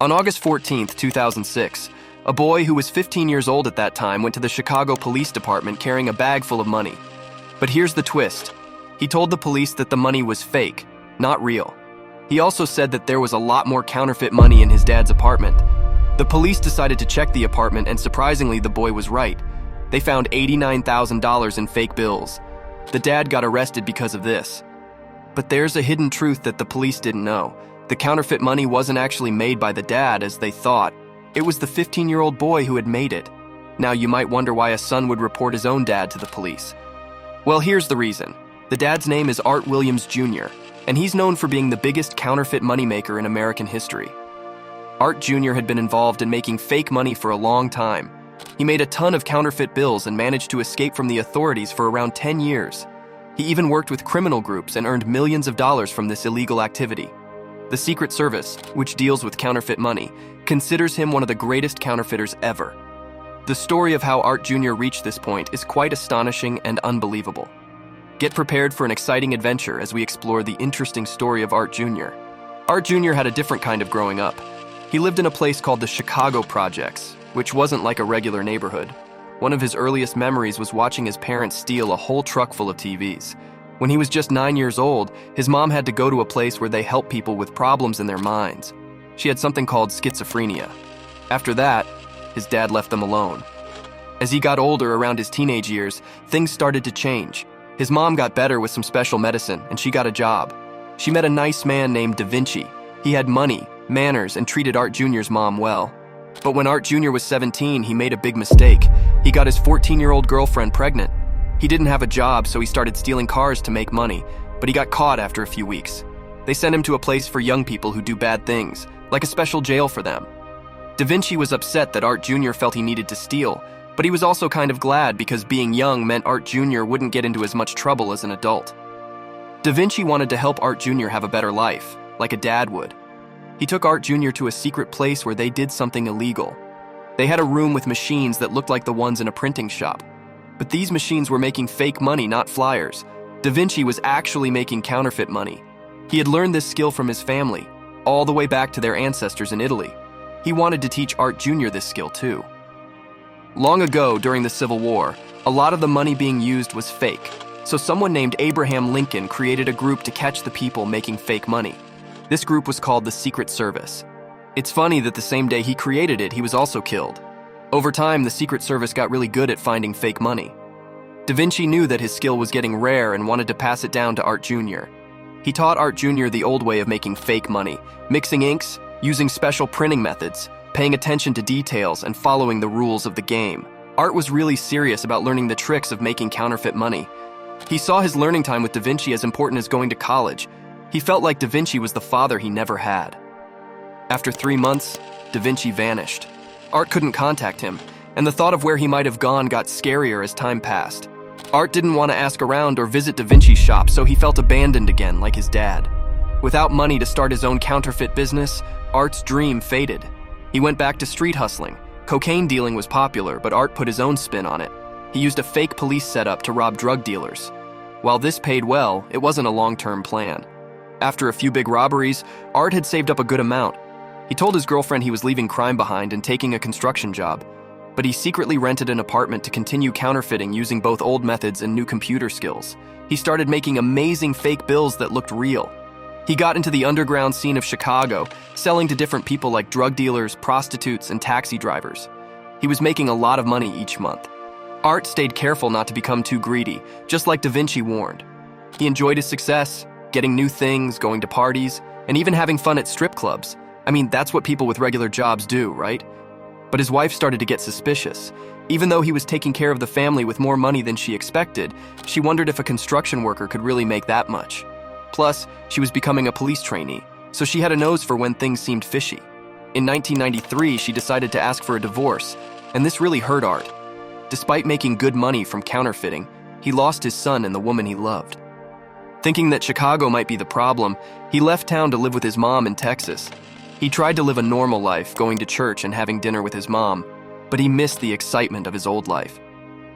On August 14, 2006, a boy who was 15 years old at that time went to the Chicago Police Department carrying a bag full of money. But here's the twist. He told the police that the money was fake, not real. He also said that there was a lot more counterfeit money in his dad's apartment. The police decided to check the apartment, and surprisingly, the boy was right. They found $89,000 in fake bills. The dad got arrested because of this. But there's a hidden truth that the police didn't know. The counterfeit money wasn't actually made by the dad as they thought. It was the 15-year-old boy who had made it. Now you might wonder why a son would report his own dad to the police. Well, here's the reason. The dad's name is Art Williams Jr., and he's known for being the biggest counterfeit moneymaker in American history. Art Jr. had been involved in making fake money for a long time. He made a ton of counterfeit bills and managed to escape from the authorities for around 10 years. He even worked with criminal groups and earned millions of dollars from this illegal activity. The Secret Service, which deals with counterfeit money, considers him one of the greatest counterfeiters ever. The story of how Art Jr. reached this point is quite astonishing and unbelievable. Get prepared for an exciting adventure as we explore the interesting story of Art Jr. Art Jr. had a different kind of growing up. He lived in a place called the Chicago Projects, which wasn't like a regular neighborhood. One of his earliest memories was watching his parents steal a whole truck full of TVs. When he was just 9 years old, his mom had to go to a place where they help people with problems in their minds. She had something called schizophrenia. After that, his dad left them alone. As he got older, around his teenage years, things started to change. His mom got better with some special medicine, and she got a job. She met a nice man named Da Vinci. He had money, manners, and treated Art Jr.'s mom well. But when Art Jr. was 17, he made a big mistake. He got his 14-year-old girlfriend pregnant. He didn't have a job, so he started stealing cars to make money, but he got caught after a few weeks. They sent him to a place for young people who do bad things, like a special jail for them. Da Vinci was upset that Art Jr. felt he needed to steal, but he was also kind of glad because being young meant Art Jr. wouldn't get into as much trouble as an adult. Da Vinci wanted to help Art Jr. have a better life, like a dad would. He took Art Jr. to a secret place where they did something illegal. They had a room with machines that looked like the ones in a printing shop. But these machines were making fake money, not flyers. Da Vinci was actually making counterfeit money. He had learned this skill from his family, all the way back to their ancestors in Italy. He wanted to teach Art Jr. this skill too. Long ago, during the Civil War, a lot of the money being used was fake. So someone named Abraham Lincoln created a group to catch the people making fake money. This group was called the Secret Service. It's funny that the same day he created it, he was also killed. Over time, the Secret Service got really good at finding fake money. Da Vinci knew that his skill was getting rare and wanted to pass it down to Art Jr. He taught Art Jr. the old way of making fake money, mixing inks, using special printing methods, paying attention to details, and following the rules of the game. Art was really serious about learning the tricks of making counterfeit money. He saw his learning time with Da Vinci as important as going to college. He felt like Da Vinci was the father he never had. After 3 months, Da Vinci vanished. Art couldn't contact him, and the thought of where he might have gone got scarier as time passed. Art didn't want to ask around or visit Da Vinci's shop, so he felt abandoned again, like his dad. Without money to start his own counterfeit business, Art's dream faded. He went back to street hustling. Cocaine dealing was popular, but Art put his own spin on it. He used a fake police setup to rob drug dealers. While this paid well, it wasn't a long-term plan. After a few big robberies, Art had saved up a good amount. He told his girlfriend he was leaving crime behind and taking a construction job, but he secretly rented an apartment to continue counterfeiting using both old methods and new computer skills. He started making amazing fake bills that looked real. He got into the underground scene of Chicago, selling to different people like drug dealers, prostitutes, and taxi drivers. He was making a lot of money each month. Art stayed careful not to become too greedy, just like Da Vinci warned. He enjoyed his success, getting new things, going to parties, and even having fun at strip clubs. I mean, that's what people with regular jobs do, right? But his wife started to get suspicious. Even though he was taking care of the family with more money than she expected, she wondered if a construction worker could really make that much. Plus, she was becoming a police trainee, so she had a nose for when things seemed fishy. In 1993, she decided to ask for a divorce, and this really hurt Art. Despite making good money from counterfeiting, he lost his son and the woman he loved. Thinking that Chicago might be the problem, he left town to live with his mom in Texas. He tried to live a normal life, going to church and having dinner with his mom, but he missed the excitement of his old life.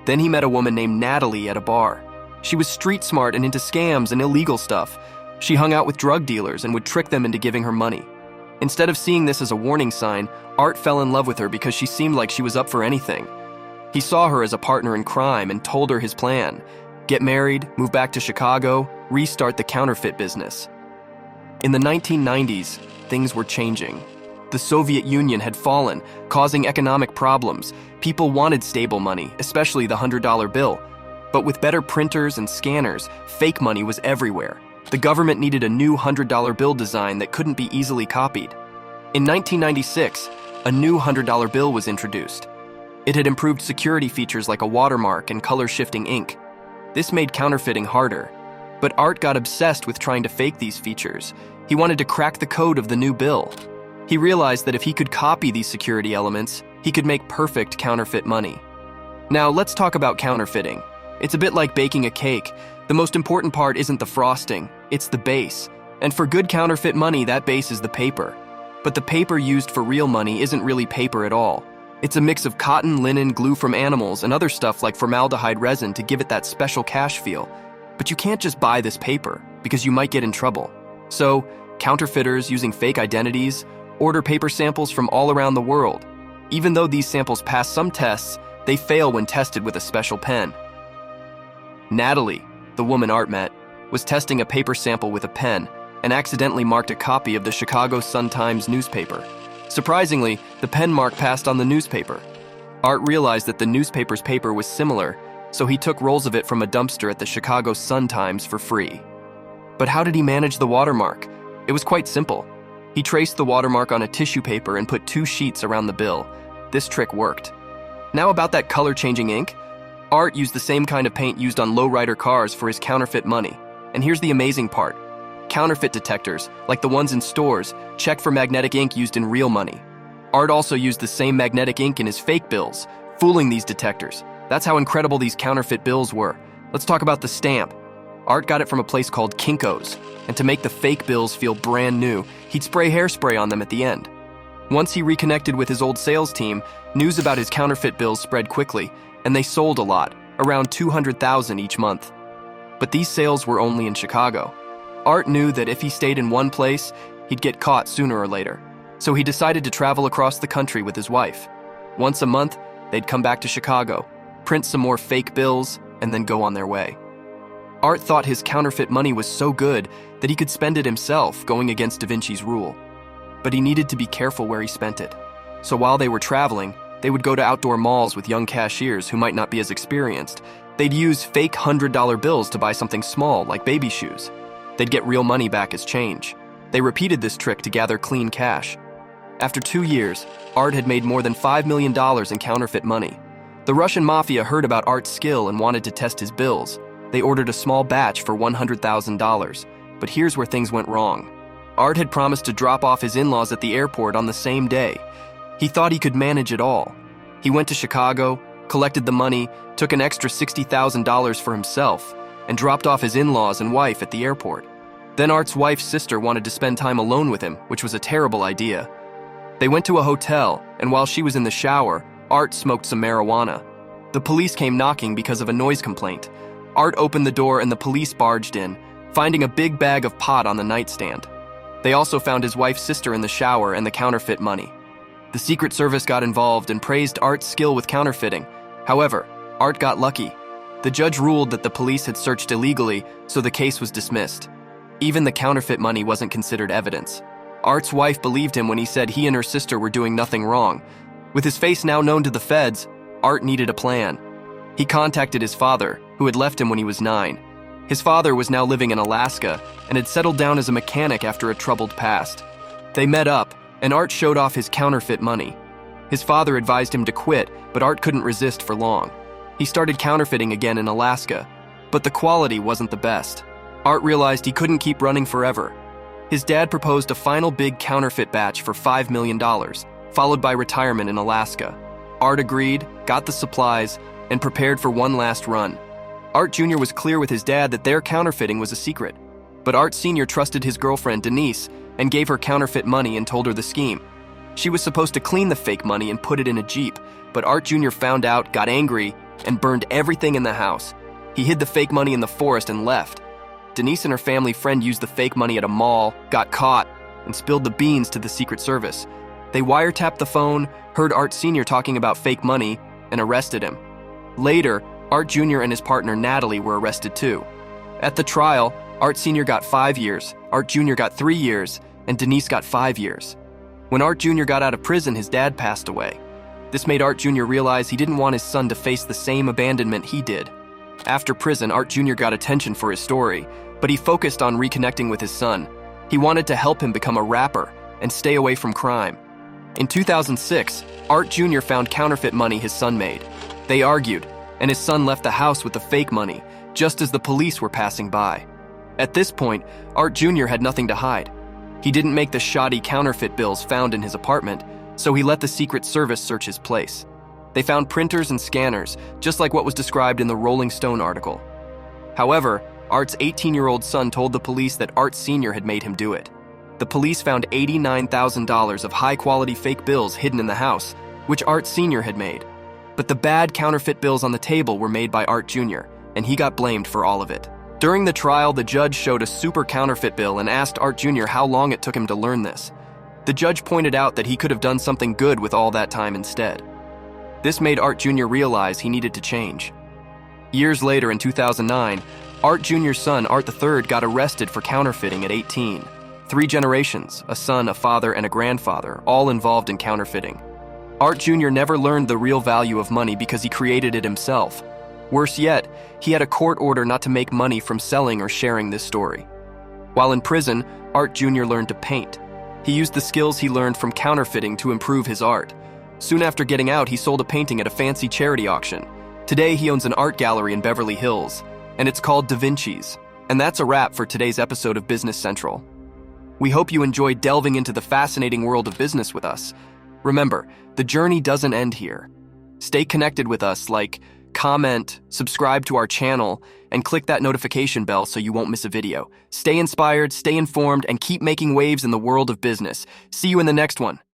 Then he met a woman named Natalie at a bar. She was street smart and into scams and illegal stuff. She hung out with drug dealers and would trick them into giving her money. Instead of seeing this as a warning sign, Art fell in love with her because she seemed like she was up for anything. He saw her as a partner in crime and told her his plan: get married, move back to Chicago, restart the counterfeit business. In the 1990s, things were changing. The Soviet Union had fallen, causing economic problems. People wanted stable money, especially the $100 bill. But with better printers and scanners, fake money was everywhere. The government needed a new $100 bill design that couldn't be easily copied. In 1996, a new $100 bill was introduced. It had improved security features like a watermark and color-shifting ink. This made counterfeiting harder. But Art got obsessed with trying to fake these features. He wanted to crack the code of the new bill. He realized that if he could copy these security elements, he could make perfect counterfeit money. Now, let's talk about counterfeiting. It's a bit like baking a cake. The most important part isn't the frosting, it's the base. And for good counterfeit money, that base is the paper. But the paper used for real money isn't really paper at all. It's a mix of cotton, linen, glue from animals, and other stuff like formaldehyde resin to give it that special cash feel. But you can't just buy this paper, because you might get in trouble. So, counterfeiters using fake identities order paper samples from all around the world. Even though these samples pass some tests, they fail when tested with a special pen. Natalie, the woman Art met, was testing a paper sample with a pen and accidentally marked a copy of the Chicago Sun-Times newspaper. Surprisingly, the pen mark passed on the newspaper. Art realized that the newspaper's paper was similar, so he took rolls of it from a dumpster at the Chicago Sun-Times for free. But how did he manage the watermark? It was quite simple. He traced the watermark on a tissue paper and put 2 sheets around the bill. This trick worked. Now about that color-changing ink. Art used the same kind of paint used on lowrider cars for his counterfeit money. And here's the amazing part. Counterfeit detectors, like the ones in stores, check for magnetic ink used in real money. Art also used the same magnetic ink in his fake bills, fooling these detectors. That's how incredible these counterfeit bills were. Let's talk about the stamp. Art got it from a place called Kinko's, and to make the fake bills feel brand new, he'd spray hairspray on them at the end. Once he reconnected with his old sales team, news about his counterfeit bills spread quickly, and they sold a lot, around 200,000 each month. But these sales were only in Chicago. Art knew that if he stayed in one place, he'd get caught sooner or later. So he decided to travel across the country with his wife. Once a month, they'd come back to Chicago, print some more fake bills, and then go on their way. Art thought his counterfeit money was so good that he could spend it himself, going against Da Vinci's rule. But he needed to be careful where he spent it. So while they were traveling, they would go to outdoor malls with young cashiers who might not be as experienced. They'd use fake $100 bills to buy something small, like baby shoes. They'd get real money back as change. They repeated this trick to gather clean cash. After 2 years, Art had made more than $5 million in counterfeit money. The Russian mafia heard about Art's skill and wanted to test his bills. They ordered a small batch for $100,000. But here's where things went wrong. Art had promised to drop off his in-laws at the airport on the same day. He thought he could manage it all. He went to Chicago, collected the money, took an extra $60,000 for himself, and dropped off his in-laws and wife at the airport. Then Art's wife's sister wanted to spend time alone with him, which was a terrible idea. They went to a hotel, and while she was in the shower, Art smoked some marijuana. The police came knocking because of a noise complaint. Art opened the door and the police barged in, finding a big bag of pot on the nightstand. They also found his wife's sister in the shower and the counterfeit money. The Secret Service got involved and praised Art's skill with counterfeiting. However, Art got lucky. The judge ruled that the police had searched illegally, so the case was dismissed. Even the counterfeit money wasn't considered evidence. Art's wife believed him when he said he and her sister were doing nothing wrong. With his face now known to the feds, Art needed a plan. He contacted his father, who had left him when he was 9. His father was now living in Alaska and had settled down as a mechanic after a troubled past. They met up, and Art showed off his counterfeit money. His father advised him to quit, but Art couldn't resist for long. He started counterfeiting again in Alaska, but the quality wasn't the best. Art realized he couldn't keep running forever. His dad proposed a final big counterfeit batch for $5 million, followed by retirement in Alaska. Art agreed, got the supplies, and prepared for one last run. Art Jr. was clear with his dad that their counterfeiting was a secret, but Art Sr. trusted his girlfriend, Denise, and gave her counterfeit money and told her the scheme. She was supposed to clean the fake money and put it in a Jeep, but Art Jr. found out, got angry, and burned everything in the house. He hid the fake money in the forest and left. Denise and her family friend used the fake money at a mall, got caught, and spilled the beans to the Secret Service. They wiretapped the phone, heard Art Sr. talking about fake money, and arrested him. Later, Art Jr. and his partner Natalie were arrested too. At the trial, Art Sr. got 5 years, Art Jr. got 3 years, and Denise got 5 years. When Art Jr. got out of prison, his dad passed away. This made Art Jr. realize he didn't want his son to face the same abandonment he did. After prison, Art Jr. got attention for his story, but he focused on reconnecting with his son. He wanted to help him become a rapper and stay away from crime. In 2006, Art Jr. found counterfeit money his son made. They argued, and his son left the house with the fake money, just as the police were passing by. At this point, Art Jr. had nothing to hide. He didn't make the shoddy counterfeit bills found in his apartment, so he let the Secret Service search his place. They found printers and scanners, just like what was described in the Rolling Stone article. However, Art's 18-year-old son told the police that Art Sr. had made him do it. The police found $89,000 of high-quality fake bills hidden in the house, which Art Sr. had made. But the bad counterfeit bills on the table were made by Art Jr., and he got blamed for all of it. During the trial, the judge showed a super counterfeit bill and asked Art Jr. how long it took him to learn this. The judge pointed out that he could have done something good with all that time instead. This made Art Jr. realize he needed to change. Years later, in 2009, Art Jr.'s son, Art III, got arrested for counterfeiting at 18. 3 generations, a son, a father, and a grandfather, all involved in counterfeiting. Art Jr. never learned the real value of money because he created it himself. Worse yet, he had a court order not to make money from selling or sharing this story. While in prison, Art Jr. learned to paint. He used the skills he learned from counterfeiting to improve his art. Soon after getting out, he sold a painting at a fancy charity auction. Today, he owns an art gallery in Beverly Hills, and it's called Da Vinci's. And that's a wrap for today's episode of Business Central. We hope you enjoyed delving into the fascinating world of business with us. Remember, the journey doesn't end here. Stay connected with us, like, comment, subscribe to our channel, and click that notification bell so you won't miss a video. Stay inspired, stay informed, and keep making waves in the world of business. See you in the next one.